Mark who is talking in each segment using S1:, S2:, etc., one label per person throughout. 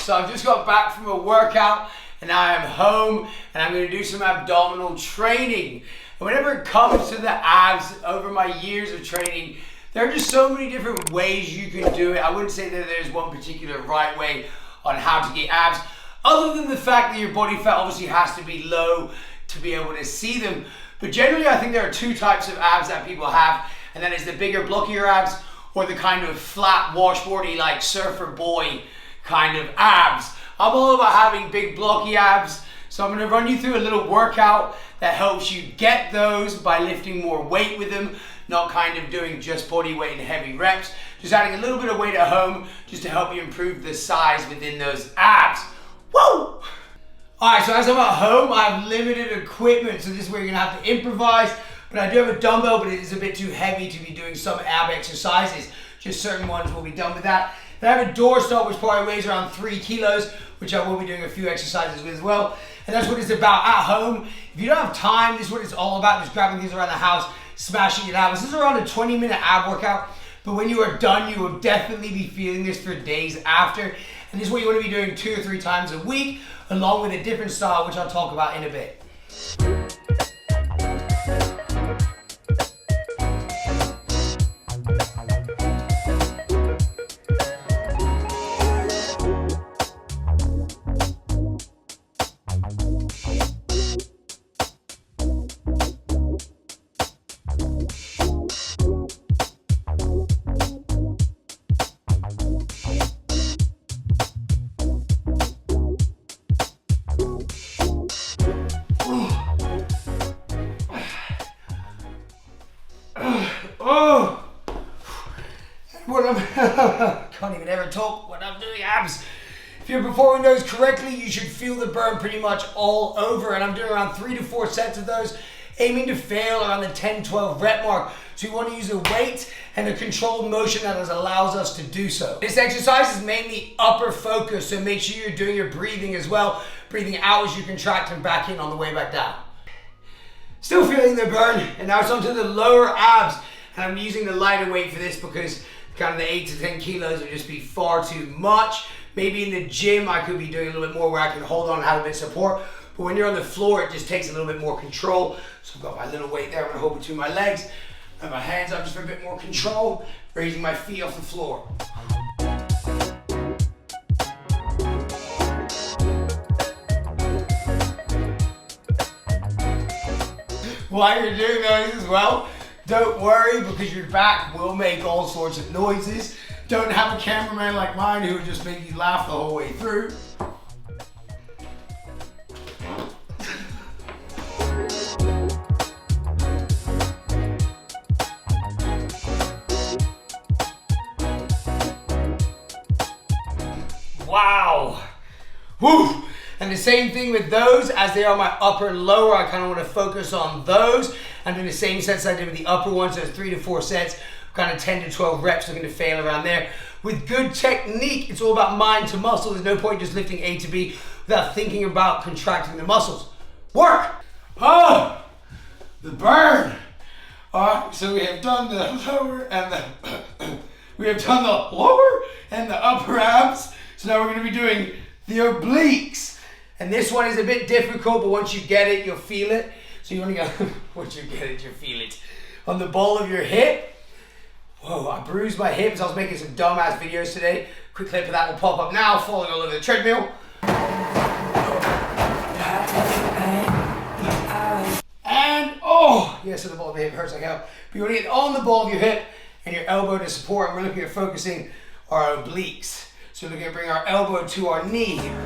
S1: So I've just got back from a workout and now I'm home and I'm going to do some abdominal training. And whenever it comes to the abs, over my years of training, there are just so many different ways you can do it. I wouldn't say that there's one particular right way on how to get abs, other than the fact that your body fat obviously has to be low to be able to see them. But generally I think there are two types of abs that people have, and that is the bigger, blockier abs, or the kind of flat, washboardy, like surfer boy kind of abs. I'm all about having big, blocky abs, so I'm gonna run you through a little workout that helps you get those by lifting more weight with them, not kind of doing just body weight and heavy reps, just adding a little bit of weight at home just to help you improve the size within those abs. Woo! All right, so as I'm at home, I have limited equipment, so this is where you're gonna have to improvise. But I do have a dumbbell, but it is a bit too heavy to be doing some ab exercises. Just certain ones will be done with that. Then I have a doorstop, which probably weighs around 3 kilos, which I will be doing a few exercises with as well. And that's what it's about at home. If you don't have time, this is what it's all about, just grabbing things around the house, smashing it out. This is around a 20-minute ab workout, but when you are done, you will definitely be feeling this for days after. And this is what you want to be doing 2 or 3 times a week, along with a different style, which I'll talk about in a bit. Oh, what I'm can't even ever talk when I'm doing abs. If you're performing those correctly, you should feel the burn pretty much all over, and I'm doing around 3 to 4 sets of those, aiming to fail around the 10-12 rep mark. So you want to use a weight and a controlled motion that allows us to do so. This exercise is mainly upper focus, so make sure you're doing your breathing as well. Breathing out as you contract and back in on the way back down. Still feeling the burn, and now it's onto the lower abs. And I'm using the lighter weight for this because kind of the 8 to 10 kilos would just be far too much. Maybe in the gym I could be doing a little bit more where I can hold on and have a bit of support. But when you're on the floor, it just takes a little bit more control. So I've got my little weight there. I'm gonna hold between my legs. And my hands up just for a bit more control. Raising my feet off the floor. While you're doing those as well, don't worry, because your back will make all sorts of noises. Don't have a cameraman like mine who would just make you laugh the whole way through. Wow. Woo! And the same thing with those, as they are my upper and lower, I kind of want to focus on those. I'm doing the same sets I did with the upper ones, so it's 3 to 4 sets, kind of 10 to 12 reps, looking to fail around there. With good technique, it's all about mind to muscle. There's no point just lifting A to B without thinking about contracting the muscles. Work! Oh, the burn. All right, so we have done the lower and the upper abs. So now we're going to be doing the obliques. And this one is a bit difficult, but once you get it, you'll feel it. So you want to go, once you get it, you'll feel it. On the ball of your hip. Whoa, I bruised my hips. I was making some dumbass videos today. Quick clip of that will pop up now, falling all over the treadmill. And, oh, yes, so the ball of the hip hurts like hell. But you want to get on the ball of your hip and your elbow to support. And we're looking at focusing our obliques. So we're looking at bring our elbow to our knee here.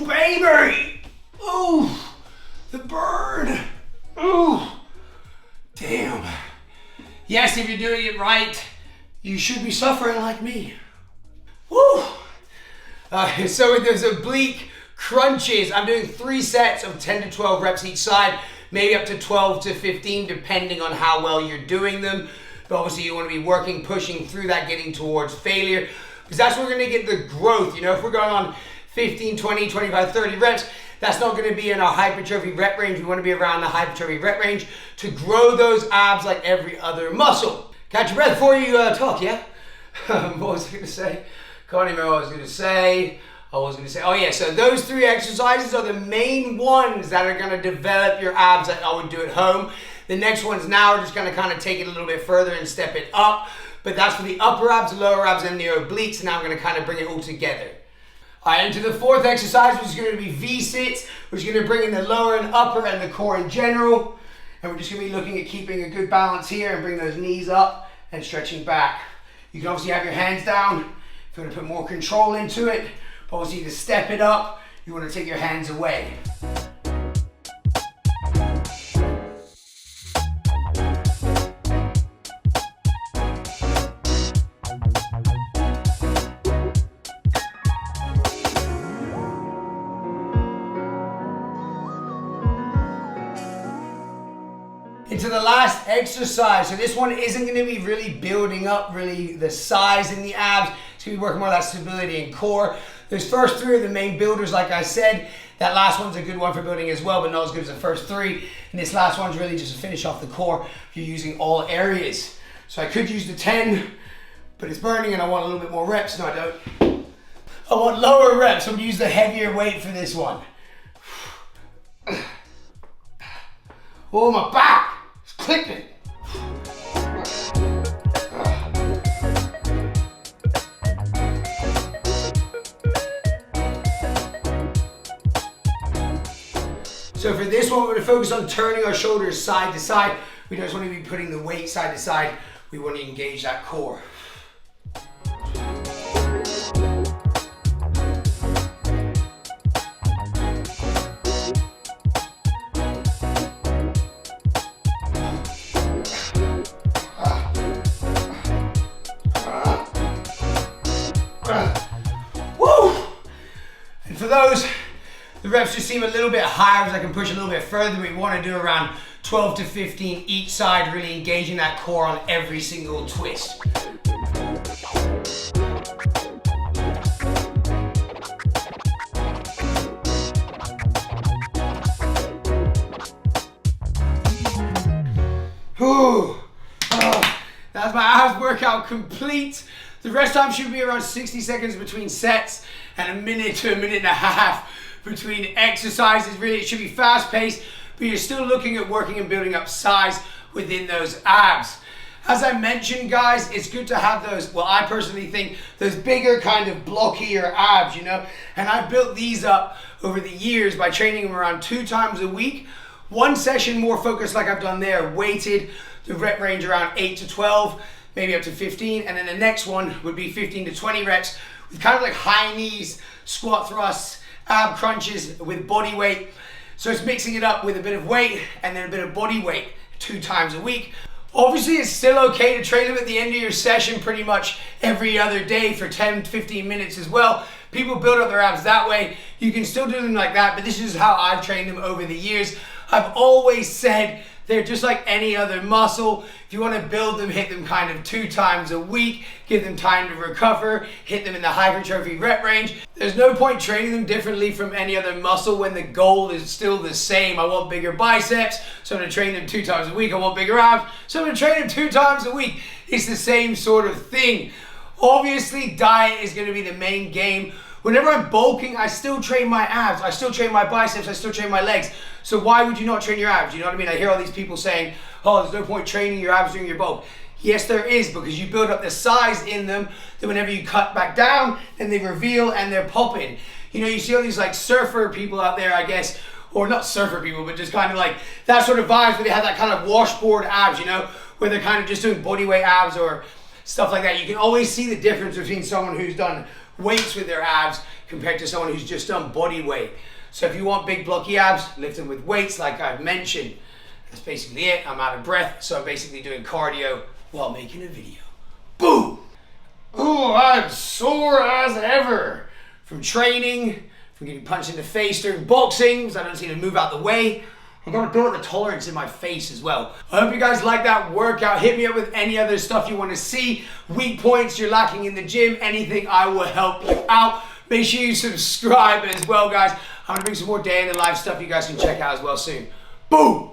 S1: Baby! Ooh, the burn. Ooh, damn. Yes, if you're doing it right, you should be suffering like me. Woo! So with those oblique crunches, I'm doing 3 sets of 10 to 12 reps each side, maybe up to 12 to 15 depending on how well you're doing them. But obviously you want to be working, pushing through that, getting towards failure, because that's where we're going to get the growth. You know, if we're going on 15, 20, 25, 30 reps, that's not going to be in our hypertrophy rep range. We want to be around the hypertrophy rep range to grow those abs like every other muscle. Catch your breath before you talk, yeah? What was I going to say? Can't even remember what I was going to say. Oh yeah, so those 3 exercises are the main ones that are going to develop your abs that I would do at home. The next ones now are just going to kind of take it a little bit further and step it up. But that's for the upper abs, lower abs, and the obliques. And now I'm going to kind of bring it all together. All right, into the 4th exercise, which is going to be V-sits, which is going to bring in the lower and upper and the core in general. And we're just going to be looking at keeping a good balance here and bring those knees up and stretching back. You can obviously have your hands down if you want to put more control into it. But obviously to step it up, you want to take your hands away. Into the last exercise. So this one isn't going to be really building up really the size in the abs. It's going to be working more on that stability and core. Those first 3 are the main builders, like I said. That last one's a good one for building as well, but not as good as the first 3. And this last one's really just to finish off the core. You're using all areas. So I could use the 10, but it's burning and I want a little bit more reps. No, I don't. I want lower reps. I'm going to use the heavier weight for this one. Oh, my back! It's clicking. So for this one, we're going to focus on turning our shoulders side to side. We don't just want to be putting the weight side to side. We want to engage that core. For those, the reps just seem a little bit higher because I can push a little bit further. We want to do around 12 to 15 each side, really engaging that core on every single twist. Whew. That's my abs workout complete. The rest time should be around 60 seconds between sets and a minute to a minute and a half between exercises. Really, it should be fast paced, but you're still looking at working and building up size within those abs. As I mentioned, guys, it's good to have those, well, I personally think, those bigger kind of blockier abs, you know, and I've built these up over the years by training them around 2 times a week. One session more focused like I've done there, weighted, the rep range around 8 to 12, maybe up to 15, and then the next one would be 15 to 20 reps with kind of like high knees, squat thrusts, ab crunches with body weight. So it's mixing it up with a bit of weight and then a bit of body weight 2 times a week. Obviously, it's still okay to train them at the end of your session pretty much every other day for 10 to 15 minutes as well. People build up their abs that way. You can still do them like that, but this is how I've trained them over the years. I've always said they're just like any other muscle. If you want to build them, hit them kind of 2 times a week, give them time to recover, hit them in the hypertrophy rep range. There's no point training them differently from any other muscle when the goal is still the same. I want bigger biceps, so I'm going to train them 2 times a week. I want bigger abs, so I'm going to train them 2 times a week. It's the same sort of thing. Obviously, diet is going to be the main game. Whenever I'm bulking, I still train my abs, I still train my biceps, I still train my legs. So why would you not train your abs? You know what I mean? I hear all these people saying, oh, there's no point training your abs during your bulk. Yes, there is, because you build up the size in them that whenever you cut back down, then they reveal and they're popping. You know, you see all these like surfer people out there, I guess, or not surfer people, but just kind of like that sort of vibes where they have that kind of washboard abs, you know, where they're kind of just doing body weight abs or stuff like that. You can always see the difference between someone who's done weights with their abs compared to someone who's just done body weight. So if you want big blocky abs, lift them with weights like I've mentioned. That's basically it. I'm out of breath, so I'm basically doing cardio while making a video. Boom! Oh, I'm sore as ever from training, from getting punched in the face during boxing, because I don't seem to move out the way. I gotta build a tolerance in my face as well. I hope you guys like that workout. Hit me up with any other stuff you want to see, weak points you're lacking in the gym, anything, I will help you out. Make sure you subscribe as well, guys. I'm gonna bring some more day in the life stuff you guys can check out as well soon. Boom!